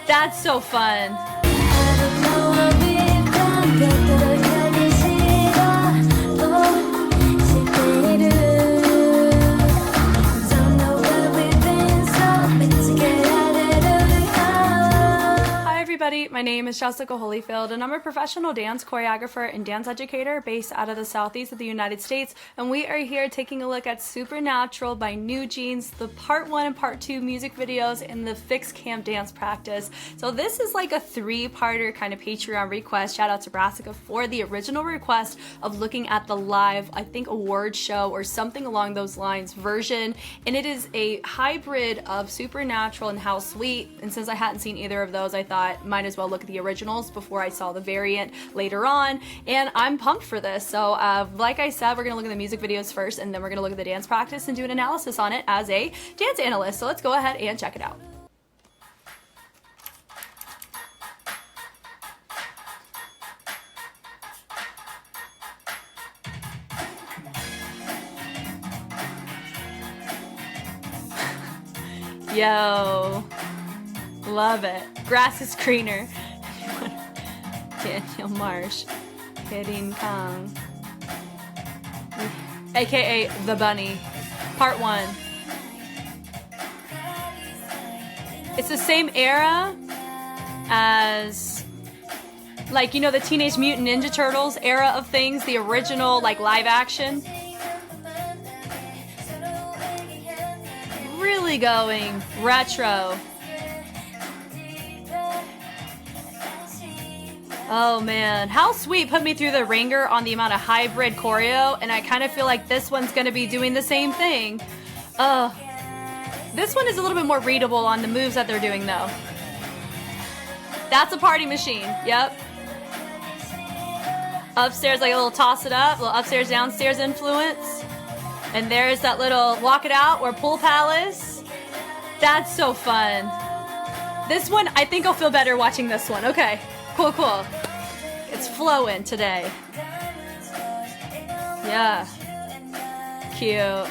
That's so fun. My name is Jessica Holyfield, and I'm a professional dance choreographer and dance educator based out of the southeast of the United States, and we are here taking a look at Supernatural by NewJeans, the part 1 and part 2 music videos, and the fixed camp dance practice. So this is like a 3-parter kind of Patreon request. Shout out to Brassica for the original request of looking at the live, I think, award show or something along those lines version, and it is a hybrid of Supernatural and How Sweet, and since I hadn't seen either of those, I thought might as well look at the originals before I saw the variant later on, and I'm pumped for this. So like I said, we're gonna look at the music videos first, and then we're gonna look at the dance practice and do an analysis on it as a dance analyst. So let's go ahead and check it out. Yo, love it. Grass is greener. Daniel Marsh, Hitting Kong, aka The Bunny, part 1. It's the same era as, like, you know, the Teenage Mutant Ninja Turtles era of things, the original, like, live action. Really going retro. Oh man, How Sweet put me through the ringer on the amount of hybrid choreo, and I kind of feel like this one's gonna be doing the same thing. This one is a little bit more readable on the moves that they're doing though. That's a party machine, yep. Upstairs, like a little toss it up, little upstairs downstairs influence. And there's that little walk it out or pool palace. That's so fun. This one, I think I'll feel better watching this one. Okay, cool, cool. It's flowing today. Yeah. Cute.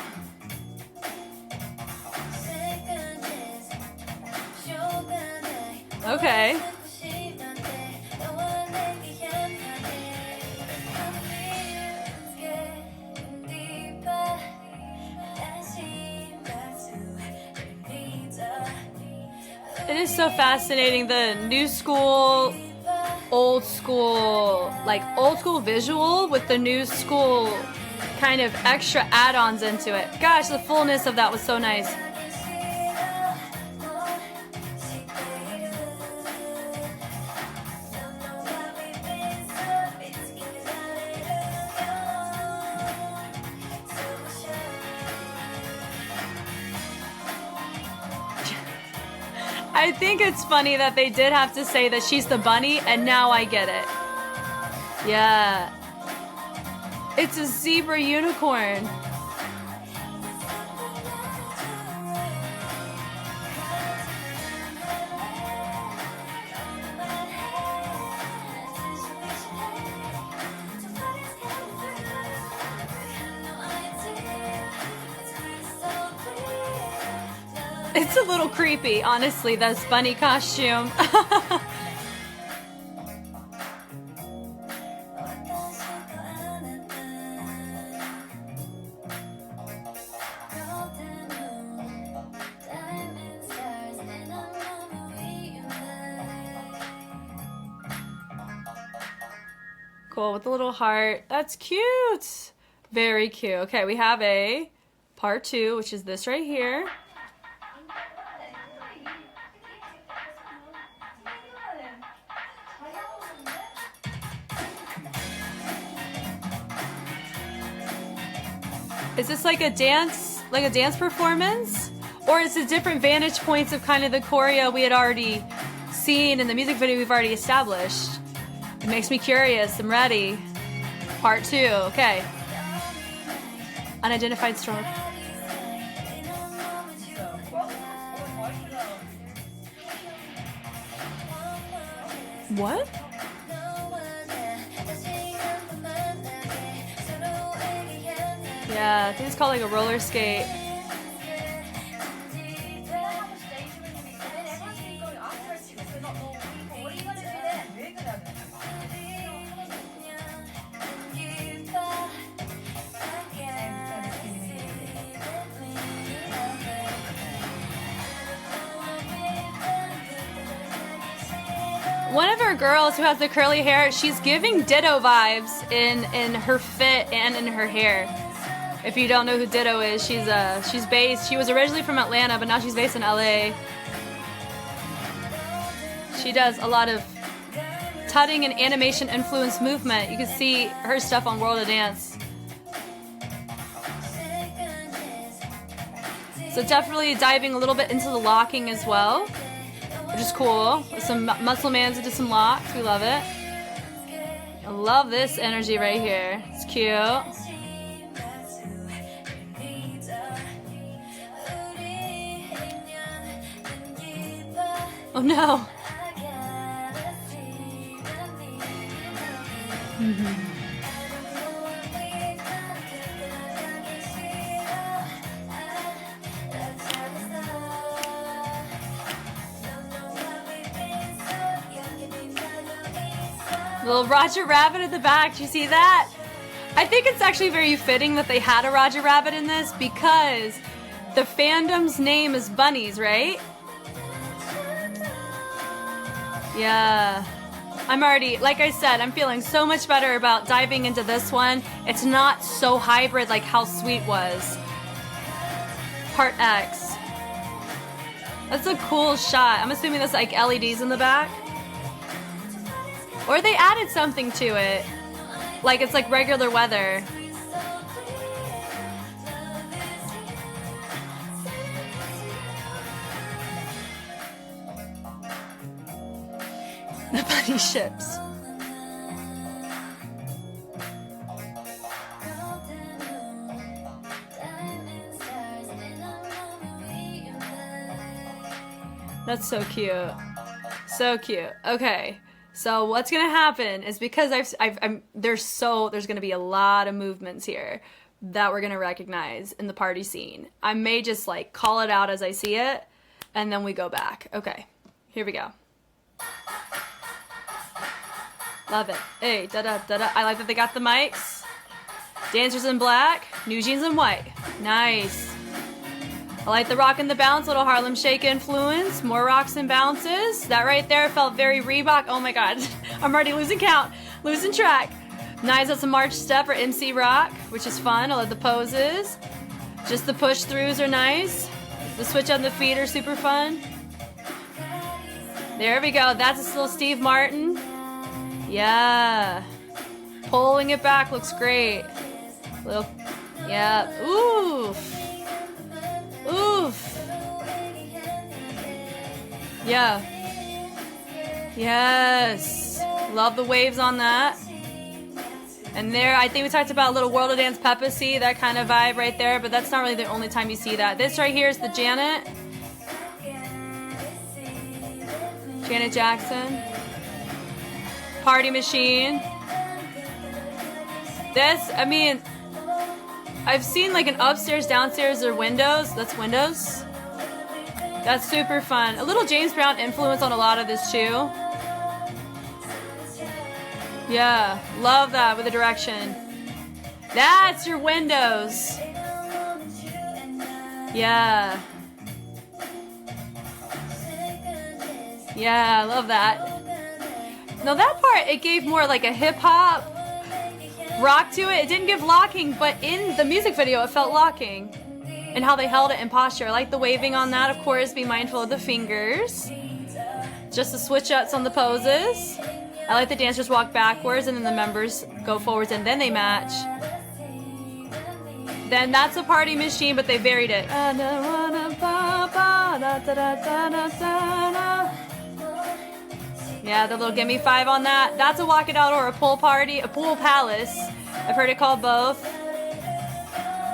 Okay. It is so fascinating, the new school, old school, like old school visual with the new school kind of extra add-ons into it. Gosh, the fullness of that was so nice. I think it's funny that they did have to say that she's the bunny, and now I get it. Yeah. It's a zebra unicorn. It's a little creepy, honestly, this bunny costume. Cool, with the little heart. That's cute. Very cute. Okay, we have a part 2, which is this right here. Is this like a dance performance? Or is it different vantage points of kind of the choreo we had already seen in the music video we've already established? It makes me curious. I'm ready. Part 2, okay. Unidentified stroke. What? Yeah, I think it's called like a roller skate. One of our girls who has the curly hair, she's giving Ditto vibes in her fit and in her hair. If you don't know who Ditto is, she was originally from Atlanta, but now she's based in LA. She does a lot of tutting and animation influenced movement. You can see her stuff on World of Dance. So definitely diving a little bit into the locking as well, which is cool. Some muscle mans into some locks. We love it. I love this energy right here. It's cute. Oh no. Little Roger Rabbit at the back. Do you see that? I think it's actually very fitting that they had a Roger Rabbit in this because the fandom's name is Bunnies, right? Yeah. I'm already, like I said, I'm feeling so much better about diving into this one. It's not so hybrid like How Sweet was. Part X. That's a cool shot. I'm assuming there's like LEDs in the back. Or they added something to it. Like it's like regular weather. The bunny ships. That's so cute. So cute. Okay. So what's gonna happen is because there's gonna be a lot of movements here that we're gonna recognize in the party scene. I may just like call it out as I see it, and then we go back. Okay, here we go. Love it. Hey, da da da da. I like that they got the mics. Dancers in black, NewJeans in white. Nice. I like the rock and the bounce, little Harlem Shake influence. More rocks and bounces. That right there felt very Reebok. Oh my god, I'm already losing count, losing track. Nice, that's a march step or MC rock, which is fun. I love the poses. Just the push throughs are nice. The switch on the feet are super fun. There we go. That's a little Steve Martin. Yeah. Pulling it back looks great. Little, yeah. Oof. Oof. Yeah. Yes. Love the waves on that. And there, I think we talked about a little World of Dance Pepsi, that kind of vibe right there, but that's not really the only time you see that. This right here is the Janet. Janet Jackson. Party Machine. This, I mean, I've seen like an upstairs, downstairs, or windows. That's windows. That's super fun. A little James Brown influence on a lot of this too. Yeah, love that with the direction. That's your windows. Yeah. Yeah, I love that. Now that part, it gave more like a hip-hop rock to it. It didn't give locking, but in the music video it felt locking. And how they held it in posture. I like the waving on that, of course. Be mindful of the fingers. Just the switch ups on the poses. I like the dancers walk backwards and then the members go forwards and then they match. Then that's a Party Machine, but they varied it. Yeah, the little Gimme 5 on that. That's a Walk It Out or a pool party, a pool palace. I've heard it called both.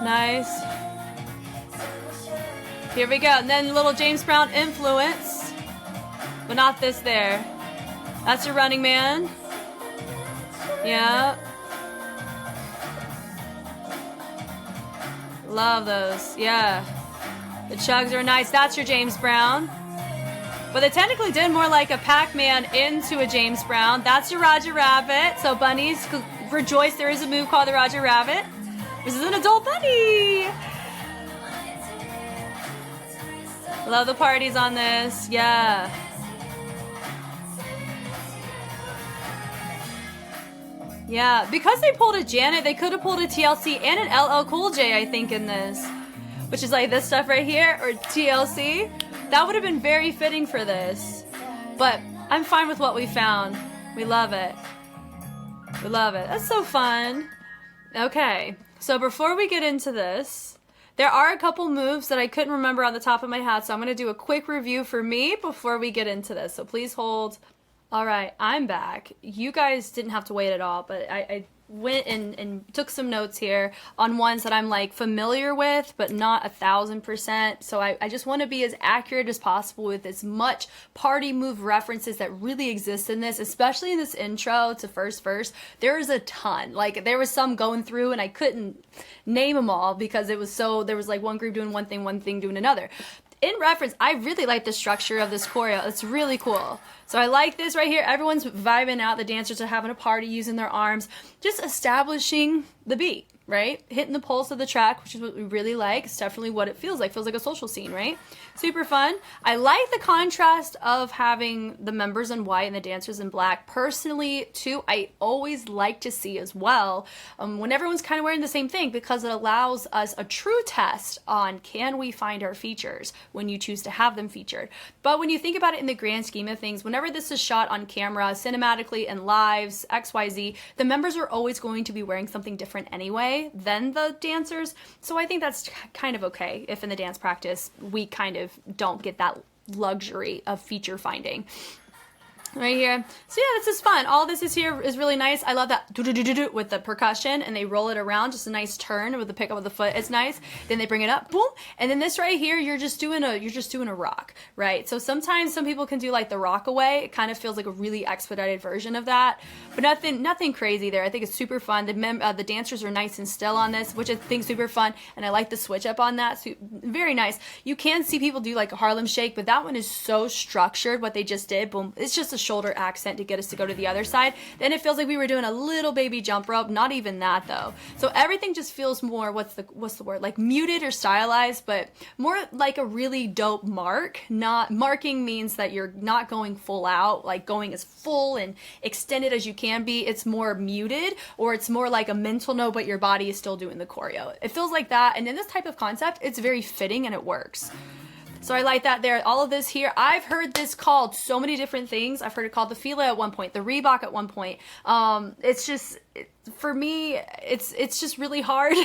Nice. Here we go. And then little James Brown influence. But not this there. That's your Running Man. Yeah. Love those. Yeah. The chugs are nice. That's your James Brown. But they technically did more like a Pac-Man into a James Brown. That's your Roger Rabbit. So bunnies, rejoice, there is a move called the Roger Rabbit. This is an adult bunny. Love the parties on this. Yeah. Yeah, because they pulled a Janet, they could have pulled a TLC and an LL Cool J, I think, in this. Which is like this stuff right here, or TLC. That would have been very fitting for this. But I'm fine with what we found. We love it. We love it. That's so fun. Okay, so before we get into this, there are a couple moves that I couldn't remember on the top of my head, so I'm going to do a quick review for me before we get into this. So please hold. All right, I'm back. You guys didn't have to wait at all, but I went and took some notes here on ones that I'm like familiar with, but not 1000%. So I just want to be as accurate as possible with as much party move references that really exist in this, especially in this intro to first verse. There is a ton. Like there was some going through and I couldn't name them all because it was so, there was like one group doing one thing doing another. In reference, I really like the structure of this choreo. It's really cool. So I like this right here. Everyone's vibing out. The dancers are having a party using their arms. Just establishing the beat, right? Hitting the pulse of the track, which is what we really like. It's definitely what it feels like. Feels like a social scene, right? Super fun. I like the contrast of having the members in white and the dancers in black. Personally, too, I always like to see as well when everyone's kind of wearing the same thing because it allows us a true test on can we find our features when you choose to have them featured. But when you think about it in the grand scheme of things, whenever this is shot on camera, cinematically, and lives, XYZ, the members are always going to be wearing something different anyway than the dancers. So I think that's kind of okay if in the dance practice we kind of don't get that luxury of feature finding. Right here. So yeah, this is fun. All this is here is really nice. I love that do-do-do-do-do with the percussion and they roll it around. Just a nice turn with the pickup of the foot. It's nice. Then they bring it up, boom. And then this right here, you're just doing a rock, right? So sometimes some people can do like the rock away. It kind of feels like a really expedited version of that, but nothing crazy there. I think it's super fun. The dancers are nice and still on this, which I think is super fun. And I like the switch up on that. So very nice. You can see people do like a Harlem Shake, but that one is so structured. What they just did, boom. It's just a shoulder accent to get us to go to the other side. Then it feels like we were doing a little baby jump rope. Not even that though. So everything just feels more, what's the word? Like muted or stylized, but more like a really dope mark. Not marking means that you're not going full out, like going as full and extended as you can be. It's more muted, or it's more like a mental note, but your body is still doing the choreo. It feels like that. And in this type of concept, it's very fitting and it works. So I like that there. All of this here, I've heard this called so many different things. I've heard it called the Fila at one point, the Reebok at one point. It's just, for me, it's just really hard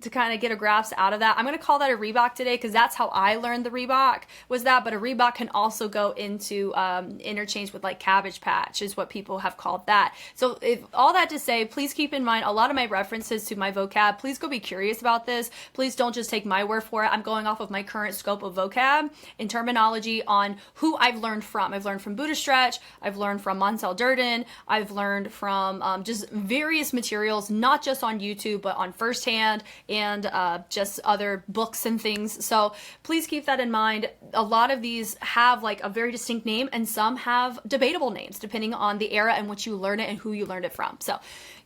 to kind of get a grasp out of that. I'm going to call that a Reebok today because that's how I learned the Reebok was that, but a Reebok can also go into interchange with like Cabbage Patch is what people have called that. So if all that to say, please keep in mind a lot of my references to my vocab. Please go be curious about this. Please don't just take my word for it. I'm going off of my current scope of vocab and terminology on who I've learned from. I've learned from Buddha Stretch. I've learned from Monsell Durden. I've learned from just various materials, not just on YouTube, but on firsthand and just other books and things. So please keep that in mind. A lot of these have like a very distinct name and some have debatable names depending on the era in which you learn it and who you learned it from. So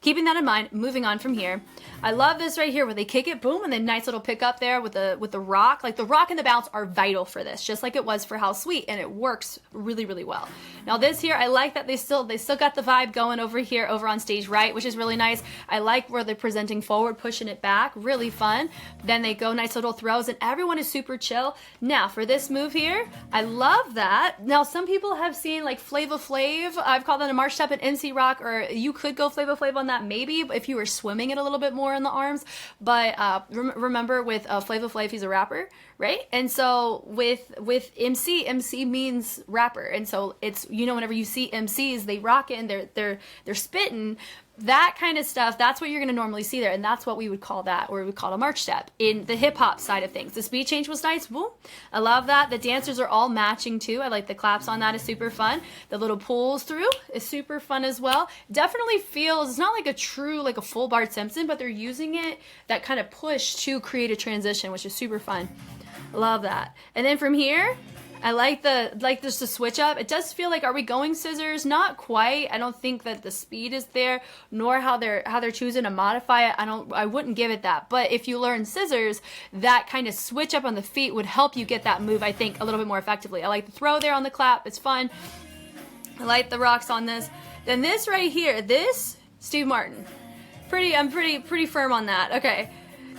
keeping that in mind, moving on from here. I love this right here where they kick it, boom, and then nice little pick up there with the rock. Like the rock and the bounce are vital for this, just like it was for How Sweet, and it works really, really well. Now this here, I like that they still got the vibe going over here, over on stage right, which is really nice. I like where they're presenting forward, pushing it back, really fun. Then they go nice little throws, and everyone is super chill. Now for this move here, I love that. Now some people have seen like Flava Flav. I've called that a march step and MC rock, or you could go Flava Flav on that maybe if you were swimming it a little bit more in the arms. But remember with Flava Flav, he's a rapper, right? And so with MC means rapper, and so it's, you know, whenever you see MCs, they rock it and they're spitting. That kind of stuff, that's what you're going to normally see there, and that's what we would call that, or we would call a march step in the hip-hop side of things. The speed change was nice. Boom. I love that. The dancers are all matching too. I like the claps on that. Is super fun. The little pulls through is super fun as well. Definitely feels, it's not like a true, like a full Bart Simpson, but they're using it, that kind of push to create a transition, which is super fun. Love that. And then from here, I like just the switch up. It does feel like, are we going scissors? Not quite. I don't think that the speed is there, nor how they're choosing to modify it. I wouldn't give it that. But if you learn scissors, that kind of switch up on the feet would help you get that move, I think, a little bit more effectively. I like the throw there on the clap. It's fun. I like the rocks on this. Then this right here, this Steve Martin. I'm pretty firm on that. Okay.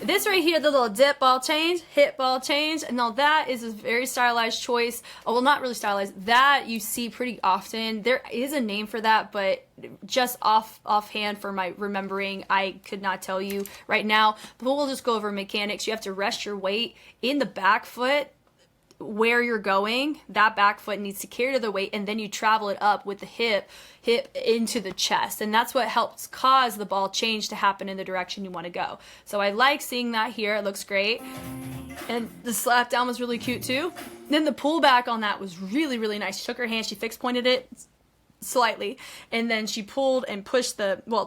This right here, the little dip ball change, hit ball change, and now that is a very stylized choice. Oh, well, not really stylized. That you see pretty often. There is a name for that, but just offhand for my remembering, I could not tell you right now. But we'll just go over mechanics. You have to rest your weight in the back foot where you're going. That back foot needs to carry the weight, and then you travel it up with the hip into the chest, and that's what helps cause the ball change to happen in the direction you want to go. So I like seeing that here. It looks great, and the slap down was really cute too. Then the pullback on that was really nice. She took her hand, she fixed pointed it slightly, and then she pulled and pushed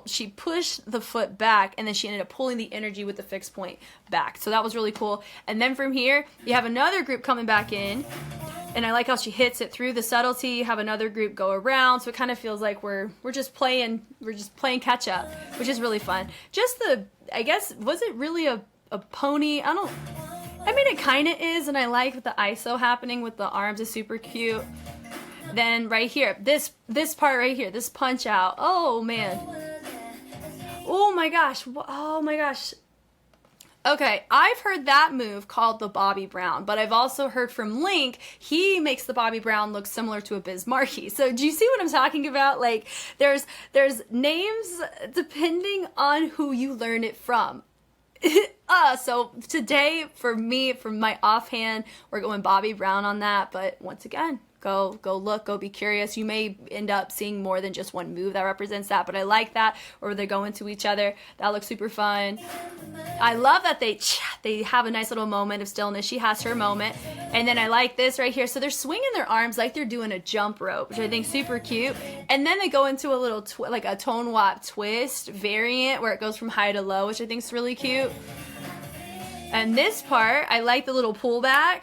she pushed the foot back, and then she ended up pulling the energy with the fixed point back. So that was really cool. And then from here you have another group coming back in, and I like how she hits it through the subtlety. You have another group go around, so it kind of feels like we're just playing catch up, which is really fun. Just I guess, was it really a pony? I mean, it kind of is, and I like the ISO happening with the arms is super cute. Then right here, this part right here, this punch out. Oh man. Oh my gosh. Oh my gosh. Okay, I've heard that move called the Bobby Brown, but I've also heard from Link, he makes the Bobby Brown look similar to a Biz Markie. So do you see what I'm talking about? Like, there's names depending on who you learn it from. So today, for me, from my offhand, we're going Bobby Brown on that, but once again, go look, go be curious. You may end up seeing more than just one move that represents that, but I like that, or they go into each other. That looks super fun. I love that they have a nice little moment of stillness. She has her moment. And then I like this right here. So they're swinging their arms like they're doing a jump rope, which I think is super cute. And then they go into a little like a tone wop twist variant where it goes from high to low, which I think is really cute. And this part, I like the little pullback.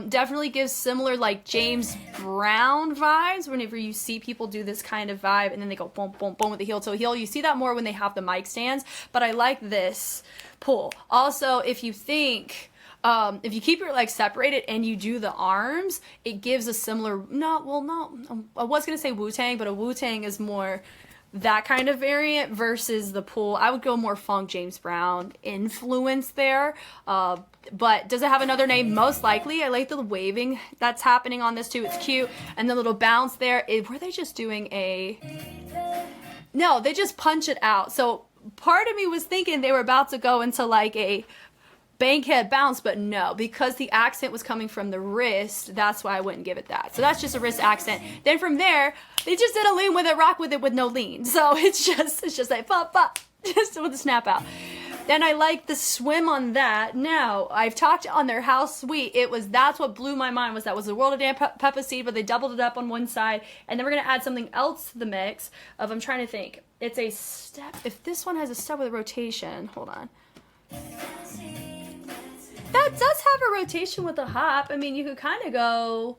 Definitely gives similar like James Brown vibes whenever you see people do this kind of vibe, and then they go boom, boom, boom with the heel to heel. You see that more when they have the mic stands, but I like this pull. Also, if you think, if you keep your legs separated and you do the arms, it gives a similar, I was going to say Wu-Tang, but a Wu-Tang is more that kind of variant versus the pull. I would go more funk James Brown influence there. But does it have another name? Most likely. I like the waving that's happening on this too. It's cute. And the little bounce there. Were they just doing no, they just punch it out. So part of me was thinking they were about to go into like a bankhead bounce, but no, because the accent was coming from the wrist, that's why I wouldn't give it that. So that's just a wrist accent. Then from there, they just did a lean with it, rock with it with no lean. So it's just like pop, pop, just with a snap out. Then I like the swim on that. Now, I've talked on their house suite. That's what blew my mind, was that was the World of Dan Peppa Seed, but they doubled it up on one side. And then we're going to add something else to the mix of, I'm trying to think. It's a step. If this one has a step with a rotation, hold on. That does have a rotation with a hop. I mean, you could kind of go,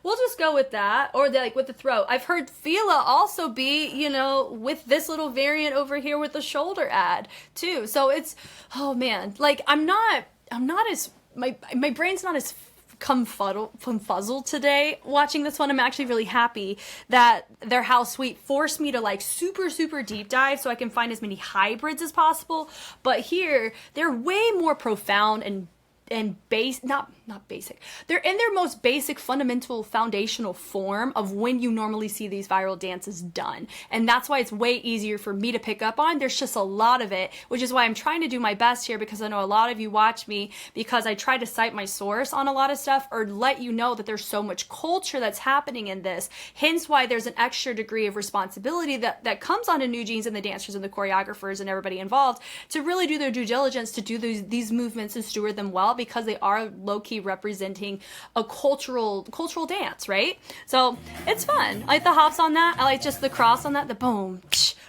We'll just go with that, or like with the throw. I've heard Fila also be, with this little variant over here with the shoulder add too. So it's, oh man, like I'm not as, my brain's not as confuzzled today watching this one. I'm actually really happy that their house suite forced me to like super deep dive so I can find as many hybrids as possible. But here they're way more profound and not basic. They're in their most basic, fundamental, foundational form of when you normally see these viral dances done. And that's why it's way easier for me to pick up on. There's just a lot of it, which is why I'm trying to do my best here, because I know a lot of you watch me because I try to cite my source on a lot of stuff, or let you know that there's so much culture that's happening in this. Hence why there's an extra degree of responsibility that comes onto NewJeans and the dancers and the choreographers and everybody involved to really do their due diligence to do these movements and steward them well, well because they are low-key representing a cultural dance, right? So it's fun. I like the hops on that. I like just the cross on that, the boom,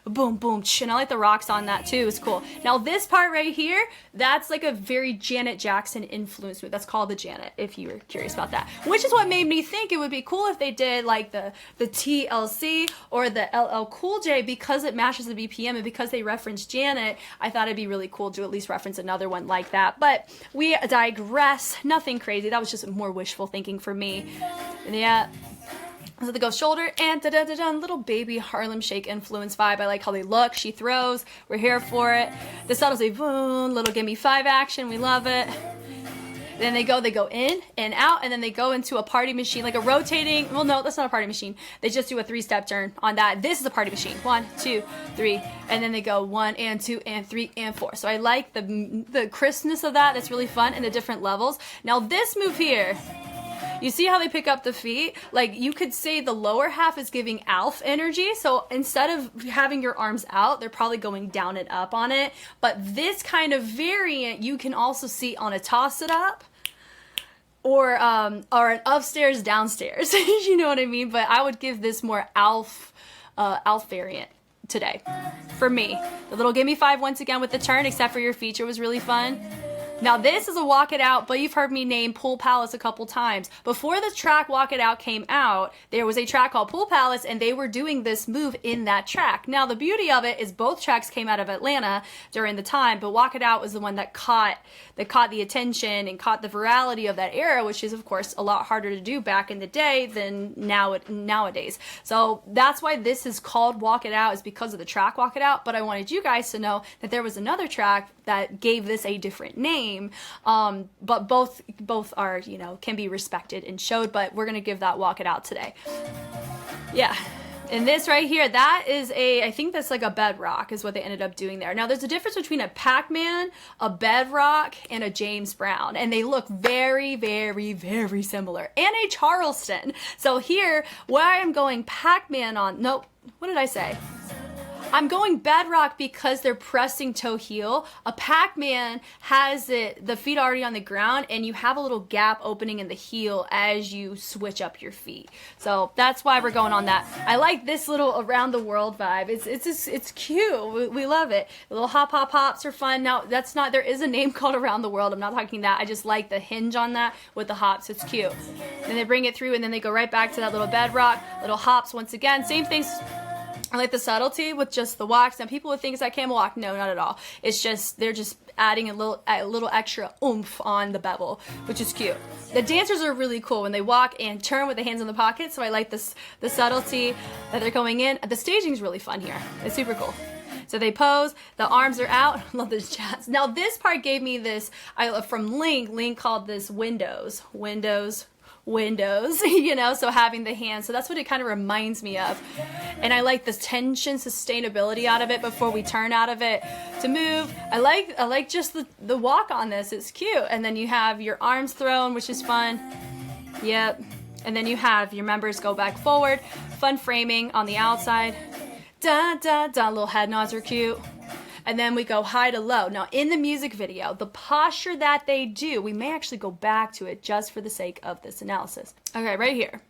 boom, boom, and I like the rocks on that too. It's cool. Now this part right here, that's like a very Janet Jackson influence move. That's called the Janet, if you were curious about that. Which is what made me think it would be cool if they did like the TLC or the LL Cool J, because it matches the BPM and because they reference Janet. I thought it'd be really cool to at least reference another one like that. But we digress. Nothing crazy. That was just more wishful thinking for me. And yeah. So they go shoulder and da-da-da-da, little baby Harlem Shake influence vibe. I like how they look. She throws. We're here for it. The subtle say boom, little gimme 5 action. We love it. Then they go in and out, and then they go into a party machine, like a rotating, well, no, that's not a party machine. They just do a 3-step turn on that. This is a party machine. 1, 2, 3, and then they go 1 and 2 and 3 and 4. So I like the crispness of that. That's really fun, and the different levels. Now this move here, you see how they pick up the feet? Like, you could say the lower half is giving Alf energy. So instead of having your arms out, they're probably going down and up on it. But this kind of variant, you can also see on a toss it up or an upstairs, downstairs. You know what I mean? But I would give this more Alf variant today for me. The little gimme 5 once again with the turn, except for your feature was really fun. Now this is a Walk It Out, but you've heard me name Pool Palace a couple times. Before the track Walk It Out came out, there was a track called Pool Palace, and they were doing this move in that track. Now the beauty of it is both tracks came out of Atlanta during the time, but Walk It Out was the one that caught the attention and caught the virality of that era, which is of course a lot harder to do back in the day than nowadays. So that's why this is called Walk It Out, is because of the track Walk It Out. But I wanted you guys to know that there was another track that gave this a different name, but both are, you know, can be respected and showed, but we're gonna give that Walk It Out today. Yeah. And this right here, that is I think that's like a bedrock is what they ended up doing there. Now there's a difference between a Pac-Man, a bedrock, and a James Brown, and they look very, very, very similar. And a Charleston. So here, where I am going Pac-Man on, nope, what did I say? I'm going bedrock because they're pressing toe heel. A Pac-Man has the feet already on the ground, and you have a little gap opening in the heel as you switch up your feet. So that's why we're going on that. I like this little around the world vibe. It's cute. We love it. The little hop hop hops are fun. Now there is a name called Around the World. I'm not talking that. I just like the hinge on that with the hops. It's cute. Then they bring it through, and then they go right back to that little bedrock, little hops once again. Same things. I like the subtlety with just the walks. Now people would think it's that camel walk. No, not at all. It's just, they're just adding a little extra oomph on the bevel, which is cute. The dancers are really cool when they walk and turn with the hands in the pocket. So I like the subtlety that they're going in. The staging is really fun here. It's super cool. So they pose, the arms are out. Love this jazz. Now this part gave me this, from Link. Link called this windows, you know, so having the hands. So that's what it kind of reminds me of. And I like the tension, sustainability out of it before we turn out of it to move. I like just the walk on this. It's cute. And then you have your arms thrown, which is fun. Yep. And then you have your members go back forward. Fun framing on the outside. Da, da, da. Little head nods are cute. And then we go high to low. Now, in the music video, the posture that they do, we may actually go back to it just for the sake of this analysis. Okay, right here.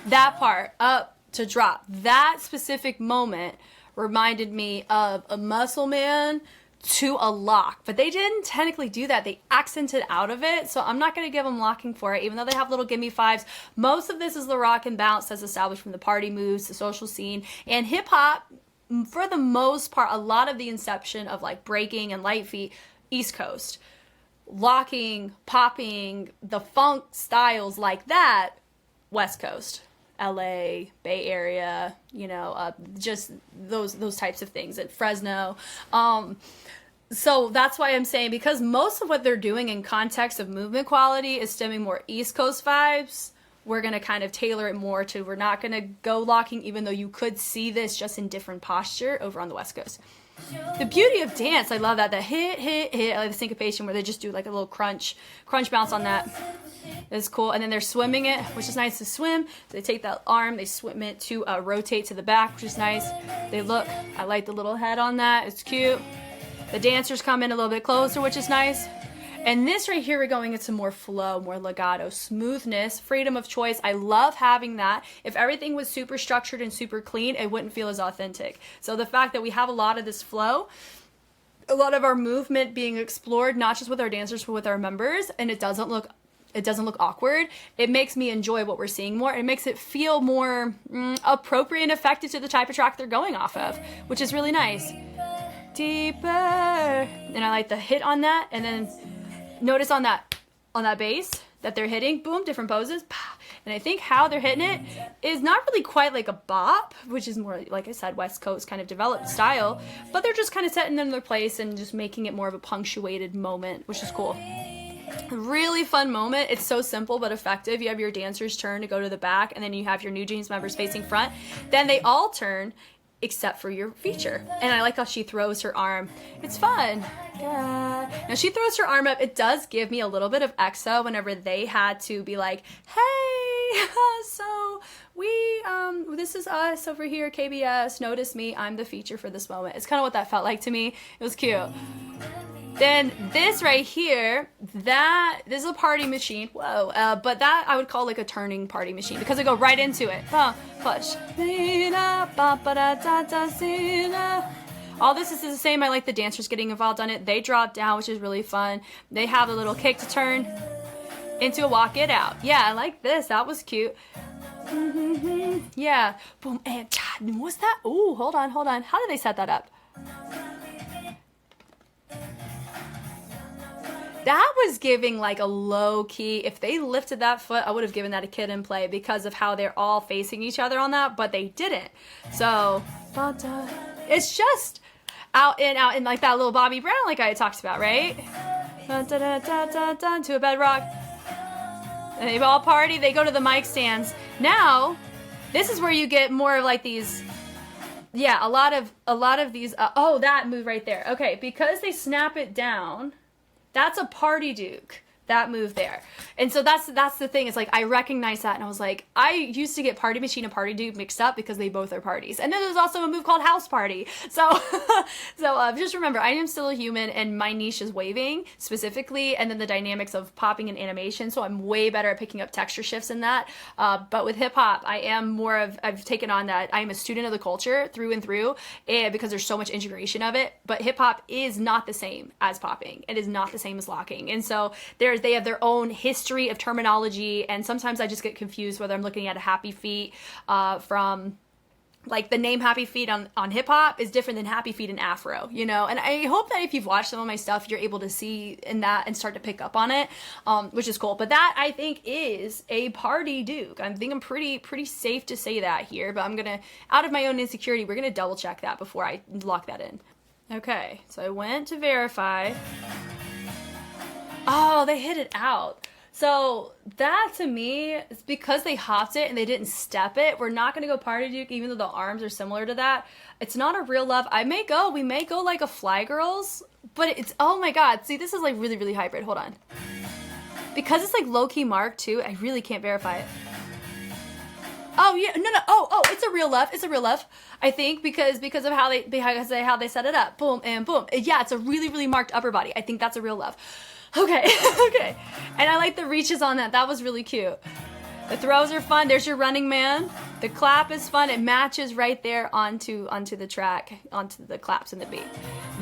That part, up to drop. That specific moment reminded me of a Muscle Man to a lock. But they didn't technically do that. They accented out of it. So I'm not going to give them locking for it, even though they have little gimme 5s. Most of this is the rock and bounce that's established from the party moves, the social scene, and hip-hop. For the most part, a lot of the inception of like breaking and light feet, East Coast. Locking, popping, the funk styles like that, West Coast. LA, Bay Area, you know, just those types of things at Fresno. So that's why I'm saying, because most of what they're doing in context of movement quality is stemming more East Coast vibes, we're going to kind of tailor it more to, we're not going to go locking, even though you could see this just in different posture over on the West Coast. The beauty of dance, I love that. The hit, I like the syncopation where they just do like a little crunch bounce on that. It's cool. And then they're swimming it, which is nice to swim. So they take that arm, they swim it to rotate to the back, which is nice. They look, I like the little head on that. It's cute. The dancers come in a little bit closer, which is nice. And this right here, we're going into more flow, more legato, smoothness, freedom of choice. I love having that. If everything was super structured and super clean, it wouldn't feel as authentic. So the fact that we have a lot of this flow, a lot of our movement being explored, not just with our dancers, but with our members, and it doesn't look awkward. It makes me enjoy what we're seeing more. It makes it feel more appropriate and effective to the type of track they're going off of, which is really nice. Deeper. And I like the hit on that, and then notice on that bass that they're hitting, boom, different poses. And I think how they're hitting it is not really quite like a bop, which is more, like I said, West Coast kind of developed style, but they're just kind of setting them in their place and just making it more of a punctuated moment, which is cool. Really fun moment. It's so simple but effective. You have your dancers turn to go to the back, and then you have your NewJeans members facing front. Then they all turn except for your feature. And I like how she throws her arm. It's fun. Now she throws her arm up. It does give me a little bit of EXO whenever they had to be like, hey, so we, this is us over here, KBS, notice me, I'm the feature for this moment. It's kind of what that felt like to me. It was cute. Then this right here, this is a party machine. Whoa. But that I would call like a turning party machine because I go right into it. Push. All this is the same. I like the dancers getting involved on it. They drop down, which is really fun. They have a little kick to turn into a walk it out. Yeah, I like this. That was cute. Yeah. Boom. And what's that? Ooh, hold on. How did they set that up? That was giving like a low key. If they lifted that foot, I would have given that a kid in play because of how they're all facing each other on that, but they didn't. So it's just out in like that little Bobby Brown, like I had talked about, right? To a bedrock. And they all party. They go to the mic stands. Now, this is where you get more of like these. Yeah, a lot of these. Oh, that move right there. Okay, because they snap it down. That's a party duke, that move there. And so that's the thing. It's like I recognize that, and I was like, I used to get party machine and party duke mixed up because they both are parties. And then there's also a move called house party. So just remember, I am still a human, and my niche is waving specifically, and then the dynamics of popping and animation. So I'm way better at picking up texture shifts in that. But with hip hop, I've taken on that. I am a student of the culture through and through, and because there's so much integration of it. But hip hop is not the same as popping. It is not the same as locking. And so they have their own history of terminology, and sometimes I just get confused whether I'm looking at a happy feet from like the name Happy Feet on hip hop is different than Happy Feet in Afro, you know? And I hope that if you've watched some of my stuff, you're able to see in that and start to pick up on it, which is cool. But that I think is a party duke. I think I'm pretty safe to say that here, but I'm gonna, out of my own insecurity, we're gonna double check that before I lock that in. Okay, so I went to verify. Oh, they hit it out. So that to me, it's because they hopped it and they didn't step it. We're not going to go party duke even though the arms are similar to that. It's not a real love. We may go like a Fly Girls, but it's, oh my God. See, this is like really, really hybrid. Hold on. Because it's like low-key marked too, I really can't verify it. Oh yeah, no. Oh, it's a real love. It's a real love. I think because of how they set it up. Boom and boom. Yeah, it's a really, really marked upper body. I think that's a real love. Okay, okay. And I like the reaches on that. That was really cute. The throws are fun. There's your running man. The clap is fun. It matches right there onto the track, onto the claps and the beat.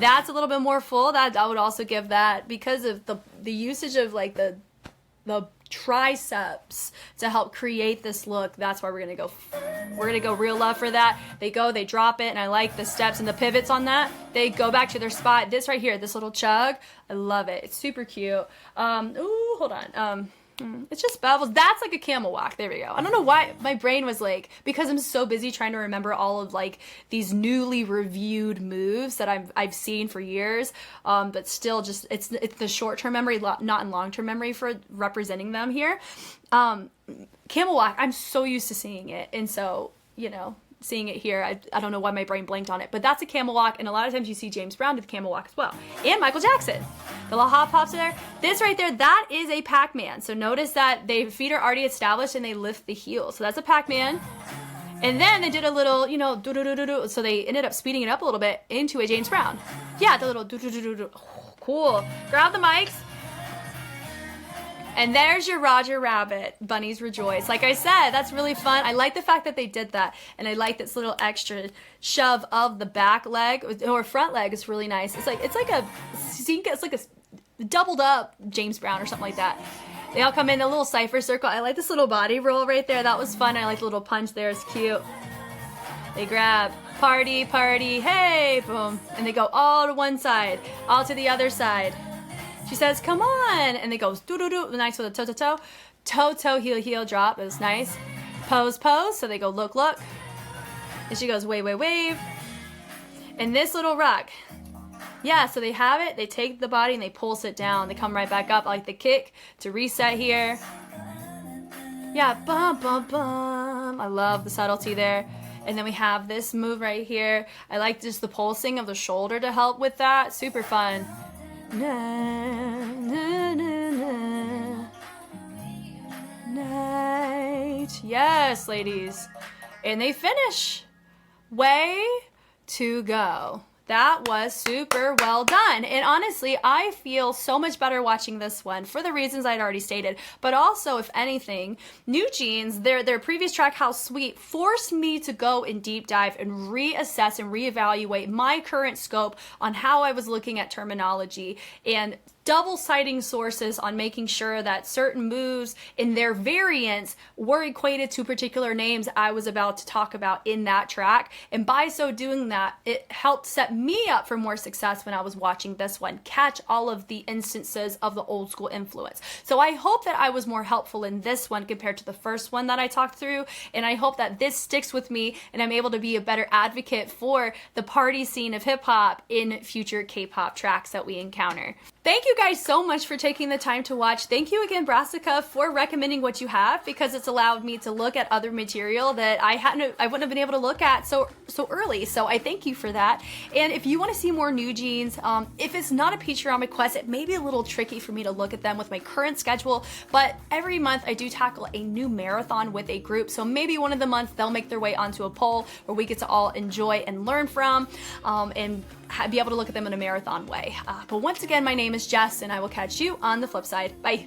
That's a little bit more full. That I would also give that because of the usage of like the triceps to help create this look. That's why we're gonna go real love for that. They drop it, and I like the steps and the pivots on that. They go back to their spot. This right here, this little chug, I love it. It's super cute. Ooh, hold on. It's just bevels. That's like a camel walk. There we go. I don't know why my brain was like, because I'm so busy trying to remember all of like these newly reviewed moves that I've seen for years, but still just it's the short-term memory, not in long-term memory for representing them here. Camel walk, I'm so used to seeing it, and so seeing it here, I don't know why my brain blanked on it, but that's a camel walk, and a lot of times you see James Brown do the camel walk as well, and Michael Jackson. The little hop hops are there. This right there, that is a Pac-Man. So notice that their feet are already established and they lift the heels. So that's a Pac-Man. And then they did a little, do-do-do-do-do. So they ended up speeding it up a little bit into a James Brown. Yeah, the little do-do-do-do-do. Cool. Grab the mics. And there's your Roger Rabbit, Bunnies Rejoice. Like I said, that's really fun. I like the fact that they did that. And I like this little extra shove of the back leg or front leg is really nice. It's like a doubled up James Brown or something like that. They all come in a little cipher circle. I like this little body roll right there. That was fun. I like the little punch there. It's cute. They grab, party, party, hey, boom. And they go all to one side, all to the other side. She says, come on. And they go, doo-doo-doo, nice with a toe-toe-toe. Toe-toe, heel-heel drop. It was nice. Pose, pose. So they go, look, look. And she goes, wave, wave, wave. And this little rock. Yeah, so they have it. They take the body and they pulse it down. They come right back up. I like the kick to reset here. Yeah, bum, bum, bum. I love the subtlety there. And then we have this move right here. I like just the pulsing of the shoulder to help with that. Super fun. Na, na, na, na. Night. Yes, ladies. And they finish. Way to go. That was super well done. And honestly, I feel so much better watching this one for the reasons I'd already stated. But also, if anything, NewJeans, their previous track, How Sweet, forced me to go and deep dive and reassess and reevaluate my current scope on how I was looking at terminology and double citing sources on making sure that certain moves in their variants were equated to particular names I was about to talk about in that track. And by so doing that, it helped set me up for more success when I was watching this one, catch all of the instances of the old school influence. So I hope that I was more helpful in this one compared to the first one that I talked through. And I hope that this sticks with me and I'm able to be a better advocate for the party scene of hip hop in future K-pop tracks that we encounter. Thank you guys so much for taking the time to watch. Thank you again, Brassica, for recommending what you have, because it's allowed me to look at other material that I wouldn't have been able to look at so early. So I thank you for that. And if you want to see more NewJeans, if it's not a Patreon request, it may be a little tricky for me to look at them with my current schedule, but every month I do tackle a new marathon with a group. So maybe one of the months they'll make their way onto a poll where we get to all enjoy and learn from, and be able to look at them in a marathon way. But once again, my name is Jess, and I will catch you on the flip side. Bye.